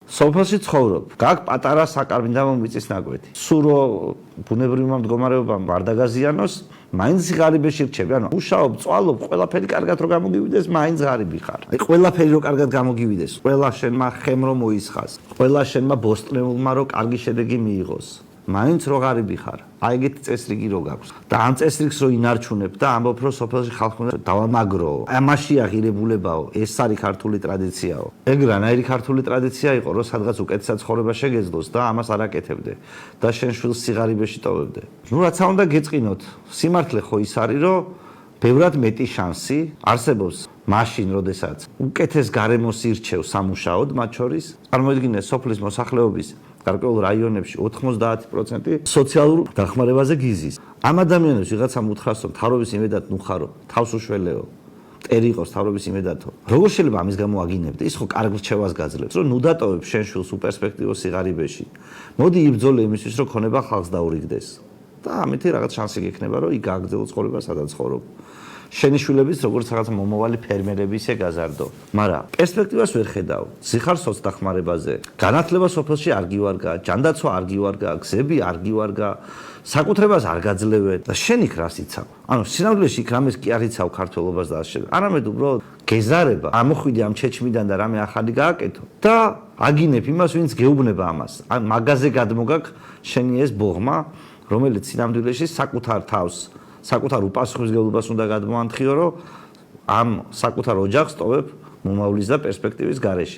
სოფელში ცხოვრობ. გაქვს პატარა საკარბინდამო მიწის ნაკვეთი. სულ რო ბუნებრივმა მდგომარეობამ არ დაგაზიანოს, მაინც ღარიბეში რჩები. ანუ მუშაობ, წვალობ, ყველაფერი კარგად რო გამოგივიდეს, მაინც ღარიბი ხარ. აი ყველაფერი რო კარგად გამოგივიდეს, ყველა შენმა ხემ რო მოისხას, ყველა შენმა ბოსტნეულმა რო კარგი შედეგი მიიღოს. მაინც რო ღარიბი ხარ. აი ეგეთი წესრიგი რო გაქვს. და ამ წესრიგს რო ინარჩუნებ და ამბობ რომ სოფელში ხალხი უნდა დავამაგრო. ამაში აღირებულებაო, ეს არის ქართული ტრადიციაო. ეგ რანაირი ქართული ტრადიცია იყო, რომ სადღაც უკეთესად ცხოვრება შეგეძლოს და ამას არ აკეთებდე და შენ შვილს სიღარიბეში ტოვებდე. ნუ რაცა უნდა გეწყინოთ. სიმართლე ხო ის არის, რომ ბევრად მეტი შანსი არსებობს მაშინ, როდესაც უკეთეს გარემოს ირჩევ სამუშაოდ მათ შორის. წარმოიდგინე სოფლის მოსახლეობის გარკვეულ რაიონებში 90% სოციალურ დახმარებაზე გიზის. ამ ადამიანებს ვიღაცამ უთხრას რომ თავრობის იმედად ნუხარო, თავს უშველეო, მტერი იყოს თავრობის იმედათო. როგორ შეიძლება ამის გამო აგინებდე? ის ხო კარგ რჩევას გაძლევს, რომ ნუ დატოვებ შენ შვილს უპერსპექტივო სიღარიბეში. მოდი იბრძოლე იმისთვის, რომ ქონება ხალხს დაურიგდეს. და ამით რაღაც შანსი გექნება, რომ იქ გააგრძელო ცხოვრება, სადაც ცხოვრობ. შენი შვილების როგორც რაღაცა მომავალი ფერმერები ისე გაზარდო. მაგრამ პერსპექტივას ვერ ხედავ. ზიხარ სოცდახმარებაზე. განათლება სოფელში არ გივარგა, ჯანდაცვა არ გივარგა, გზები არ გივარგა, საკუთრებას არ გაძლევენ და შენ იქ რას იცავ? ანუ სინამდვილეში იქ რამეს კი არ იცავ ქართველობას და ასე. არამედ უბრალოდ გეზარება, ამოხვიდე ამ ჩეჩმიდან და რამე ახალი გააკეთო და აგინებ იმას, ვინც გეუბნება ამას. ან მაგაზე გადმოგაკ შენი ეს ბოღმა, რომელიც სინამდვილეში საკუთარ თავს საკუთარ უპასუხისმგებლობას უნდა გადმოანთხიო, რომ ამ საკუთარ ოჯახს ტოვებ მომავლის და პერსპექტივის გარეშე.